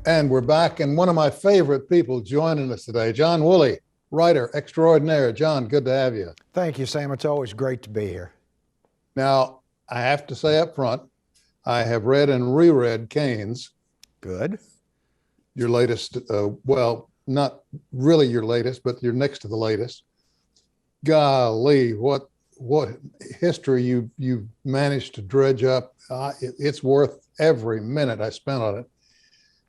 And we're back, and one of my favorite people joining us today, John Wooley, writer extraordinaire. John, good to have you. Thank you, Sam. It's always great to be here. Now, I have to say up front, I have read and reread Keynes. Good. Your latest, well, not really your latest, but you're next to the latest. Golly, what history you managed to dredge up. It's worth every minute I spent on it.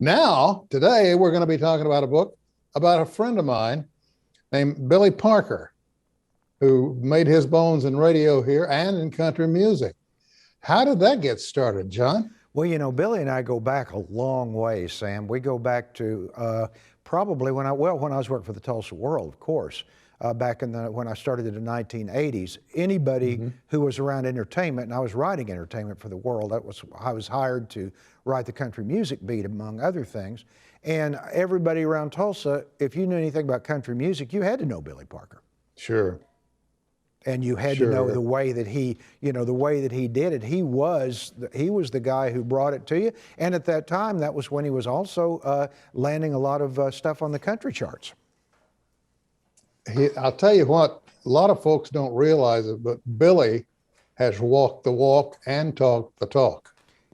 Now, today, we're going to be talking about a book about a friend of mine named Billy Parker, who made his bones in radio here and in country music. How did that get started, John? Well, you know, Billy and I go back a long way, Sam. We go back to probably when I was working for the Tulsa World, of course, back when I started in the 1980s. Anybody who was around entertainment, and I was writing entertainment for the World. I was hired to write the country music beat, among other things. And everybody around Tulsa, if you knew anything about country music, you had to know Billy Parker. Sure. And you had to know the way that he did it. He was the guy who brought it to you. And at that time, that was when he was also landing a lot of stuff on the country charts. I'll tell you what, a lot of folks don't realize it, but Billy has walked the walk and talked the talk.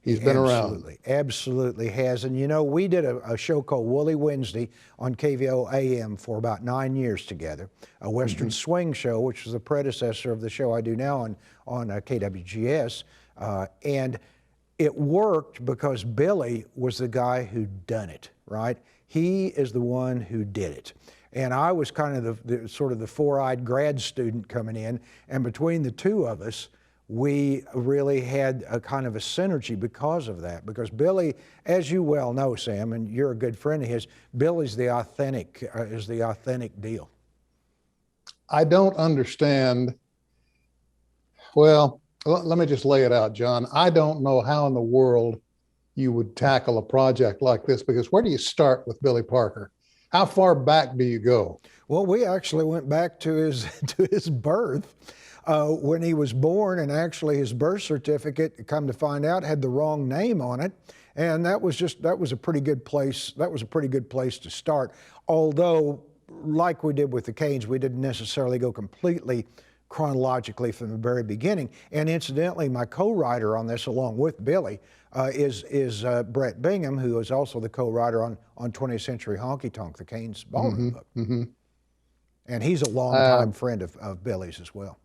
He's been around. Absolutely has. And you know, we did a show called Wooley Wednesday on KVOO AM for about 9 years together, a Western swing show, which was the predecessor of the show I do now on KWGS. And it worked because Billy was the guy who done it, right? He is the one who did it. And I was kind of the sort of the four-eyed grad student coming in, and between the two of us, we really had a kind of a synergy because of that. Because Billy, as you well know, Sam, and you're a good friend of his, Billy's the authentic deal. I don't understand. Well, let me just lay it out, John. I don't know how in the world you would tackle a project like this, because where do you start with Billy Parker? How far back do you go? Well, we actually went back to his birth. When he was born, and actually his birth certificate, come to find out, had the wrong name on it, and that was a pretty good place. That was a pretty good place to start. Although, like we did with the Keynes, we didn't necessarily go completely chronologically from the very beginning. And incidentally, my co-writer on this, along with Billy, is Brett Bingham, who is also the co-writer on 20th Century Honky Tonk, the Keynes ballroom book. And he's a longtime friend of Billy's as well.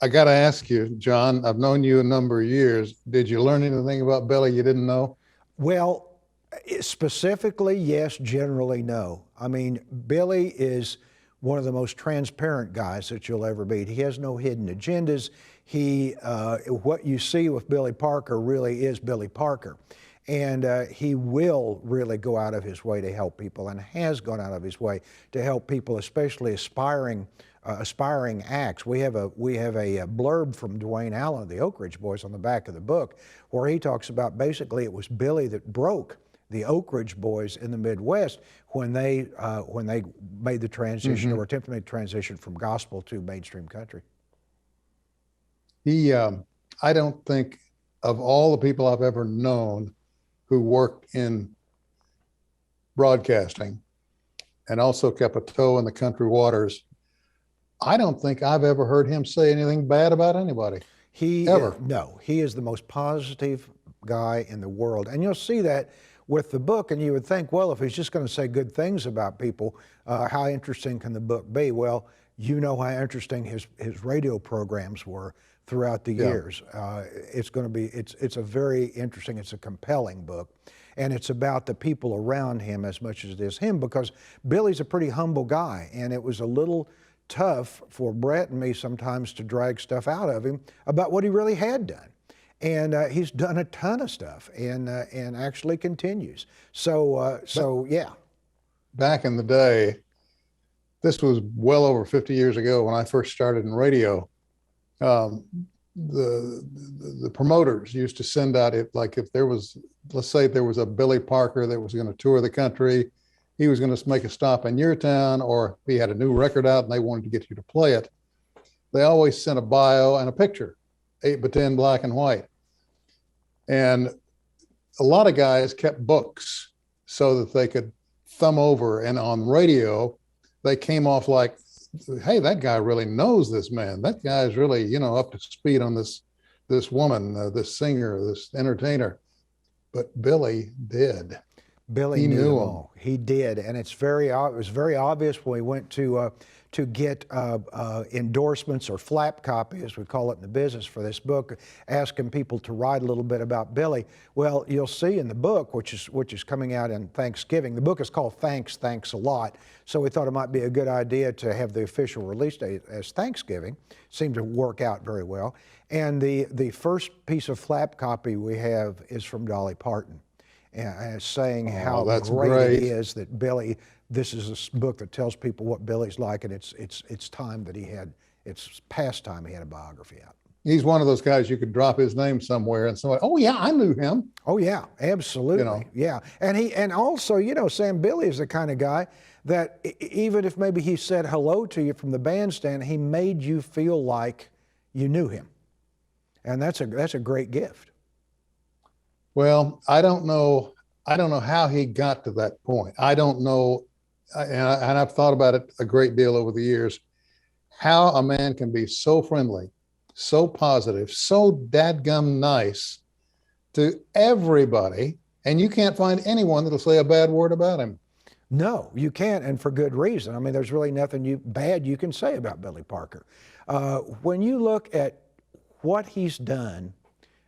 I got to ask you, John, I've known you a number of years. Did you learn anything about Billy you didn't know? Well, specifically, yes, generally, no. I mean, Billy is one of the most transparent guys that you'll ever meet. He has no hidden agendas. What you see with Billy Parker really is Billy Parker. And he will really go out of his way to help people, and has gone out of his way to help people, especially aspiring acts. We have a blurb from Dwayne Allen of the Oak Ridge Boys on the back of the book, where he talks about basically it was Billy that broke the Oak Ridge Boys in the Midwest when they made the transition or attempted to make the transition from gospel to mainstream country. I don't think of all the people I've ever known who worked in broadcasting and also kept a toe in the country waters, I don't think I've ever heard him say anything bad about anybody. No, he is the most positive guy in the world. And you'll see that with the book, and you would think, well, if he's just going to say good things about people, how interesting can the book be? Well, you know how interesting his radio programs were throughout the years. It's a very interesting, it's a compelling book. And it's about the people around him as much as it is him, because Billy's a pretty humble guy, and it was a little tough for Brett and me sometimes to drag stuff out of him about what he really had done. And he's done a ton of stuff, and actually continues. So yeah. Back in the day, this was well over 50 years ago when I first started in radio. The promoters used to send out, if there was, let's say there was a Billy Parker that was going to tour the country, he was going to make a stop in your town, or he had a new record out and they wanted to get you to play it. They always sent a bio and a picture, 8x10 black and white. And a lot of guys kept books. so that they could thumb over. And on radio, they came off like, hey, that guy really knows this man. That guy is really, you know, up to speed on this woman, this singer, this entertainer. But Billy did. Billy He knew knew them him. all. He did, and it was very obvious when we went to get endorsements or flap copy, as we call it in the business, for this book, asking people to write a little bit about Billy. Well, you'll see in the book, which is coming out in Thanksgiving. The book is called Thanks a Lot. So we thought it might be a good idea to have the official release date as Thanksgiving. Seemed to work out very well. And the first piece of flap copy we have is from Dolly Parton, and saying how that's great great. it is that Billy. This is a book that tells people what Billy's like, and it's time that it's past time he had a biography out. He's one of those guys you could drop his name somewhere and somebody, oh yeah, I knew him. Oh yeah, absolutely. You know. Yeah, and also, you know, Sam, Billy is the kind of guy that even if maybe he said hello to you from the bandstand, he made you feel like you knew him, and that's a great gift. Well, I don't know how he got to that point. I don't know, and I've thought about it a great deal over the years, how a man can be so friendly, so positive, so dadgum nice to everybody, and you can't find anyone that'll say a bad word about him. No, you can't, and for good reason. I mean, there's really nothing bad you can say about Billy Parker. When you look at what he's done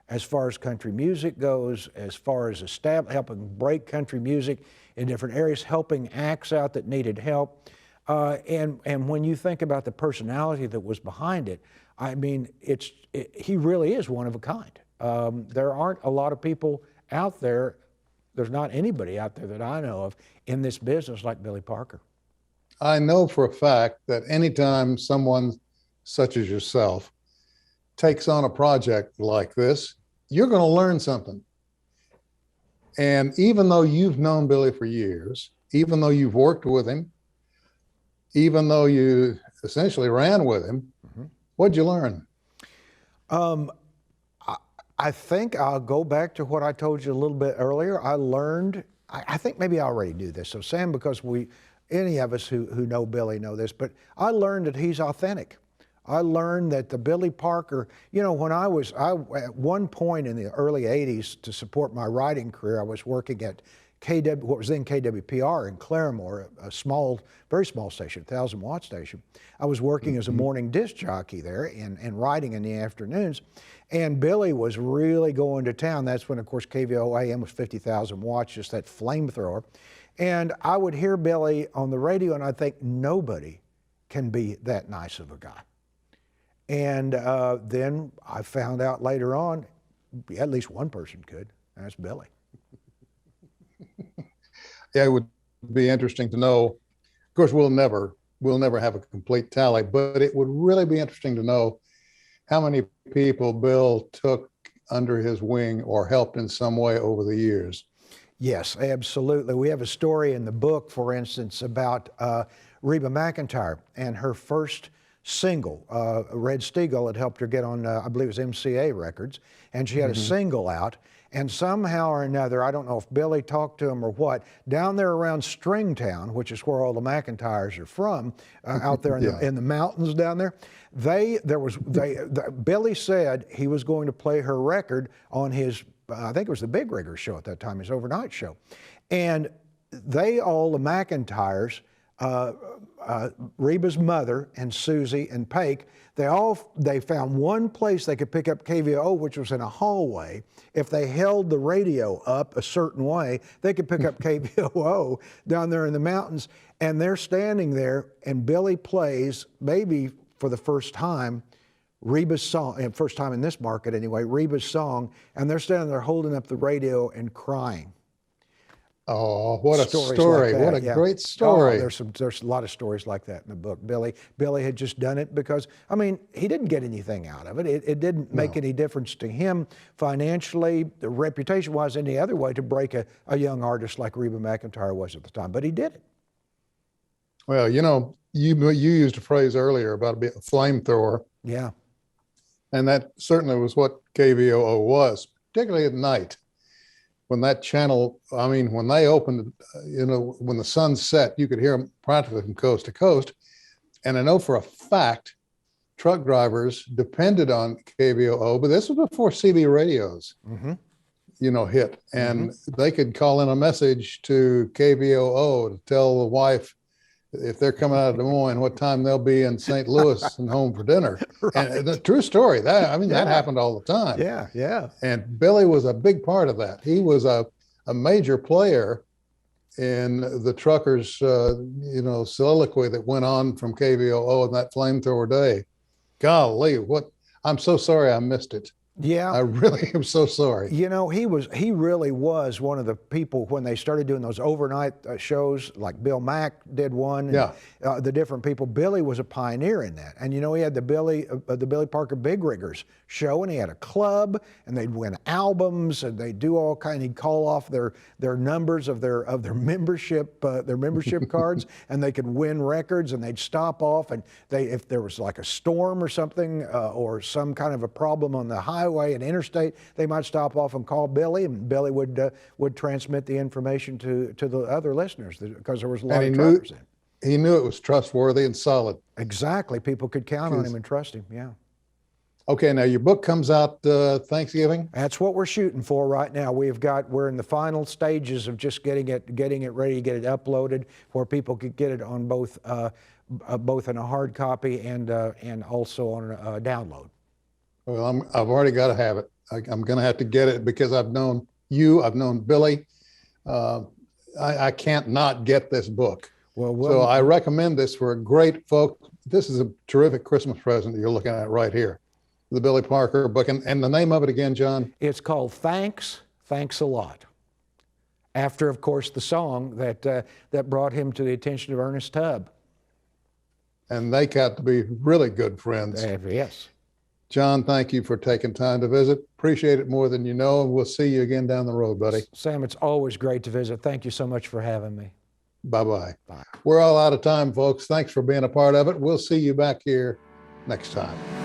as far as country music goes, as far as helping break country music in different areas, helping acts out that needed help, and when you think about the personality that was behind it, I mean, he really is one of a kind. There aren't a lot of people out there. There's not anybody out there that I know of in this business like Billy Parker. I know for a fact that anytime someone such as yourself takes on a project like this, you're going to learn something. And even though you've known Billy for years, even though you've worked with him, even though you essentially ran with him, what'd you learn? I think I'll go back to what I told you a little bit earlier. I learned, I think maybe I already knew this. So Sam, because any of us who know Billy know this, but I learned that he's authentic. I learned that the Billy Parker, you know, when I at one point in the early 80s to support my writing career, I was working at what was then KWPR in Claremore, a very small station, 1,000-watt station. I was working as a morning disc jockey there and writing in the afternoons. And Billy was really going to town. That's when, of course, KVOO AM was 50,000 watts, just that flamethrower. And I would hear Billy on the radio, and I'd think, nobody can be that nice of a guy. And then I found out later on, at least one person could, and that's Billy. Yeah, it would be interesting to know. Of course, we'll never have a complete tally, but it would really be interesting to know how many people Bill took under his wing or helped in some way over the years. Yes, absolutely. We have a story in the book, for instance, about Reba McEntire and her first single. Red Steagall had helped her get on, I believe it was MCA Records, and she had a single out. And somehow or another, I don't know if Billy talked to him or what, down there around Stringtown, which is where all the McEntires are from, out there in the mountains down there, Billy said he was going to play her record on his, I think it was the Big Rigger show at that time, his overnight show. And the McEntires, Reba's mother and Susie and Paik, they found one place they could pick up KVOO, which was in a hallway. If they held the radio up a certain way, they could pick up KVOO down there in the mountains. And they're standing there, and Billy plays, maybe for the first time, Reba's song, and first time in this market anyway, Reba's song, and they're standing there holding up the radio and crying. Oh, what a Stories story. like that, What a great story. There's a lot of stories like that in the book. Billy had just done it because, I mean, he didn't get anything out of it. It didn't make any difference to him financially, reputation-wise, any other way to break a young artist like Reba McEntire was at the time, but he did it. Well, you know, you used a phrase earlier about a flamethrower. Yeah. And that certainly was what KVOO was, particularly at night. when that channel, I mean, when they opened, when the sun set, you could hear them practically from coast to coast. And I know for a fact, truck drivers depended on KVOO, but this was before CB radios, hit. And they could call in a message to KVOO to tell the wife, if they're coming out of Des Moines, what time they'll be in St. Louis and home for dinner. Right. And the true story, that happened all the time. Yeah, yeah. And Billy was a big part of that. He was a major player in the truckers, soliloquy that went on from KVOO in that flamethrower day. Golly, I'm so sorry I missed it. Yeah. I really am so sorry. He really was one of the people when they started doing those overnight shows, like Bill Mack did one. Yeah. And, the different people. Billy was a pioneer in that. And, he had the Billy Parker Big Riggers show, and he had a club, and they'd win albums, and they'd do all kind. He'd call off their numbers of their membership cards, and they could win records, and they'd stop off, and if there was like a storm or something, or some kind of a problem on the highway and interstate, they might stop off and call Billy, and Billy would transmit the information to the other listeners, because there was a lot of truckers in. He knew it was trustworthy and solid. Exactly. People could count on him and trust him. Yeah. Okay, now your book comes out Thanksgiving. That's what we're shooting for right now. We're in the final stages of just getting it ready to get it uploaded, where people could get it on both in a hard copy and also on a download. Well, I've already got to have it. I'm going to have to get it because I've known you, I've known Billy. I can't not get this book. So I recommend this for a great folk. This is a terrific Christmas present that you're looking at right here. The Billy Parker book. And the name of it again, John? It's called Thanks a Lot. After, of course, the song that brought him to the attention of Ernest Tubb. And they got to be really good friends. Yes. John, thank you for taking time to visit. Appreciate it more than you know, and we'll see you again down the road, buddy. Sam, it's always great to visit. Thank you so much for having me. Bye-bye. Bye. We're all out of time, folks. Thanks for being a part of it. We'll see you back here next time.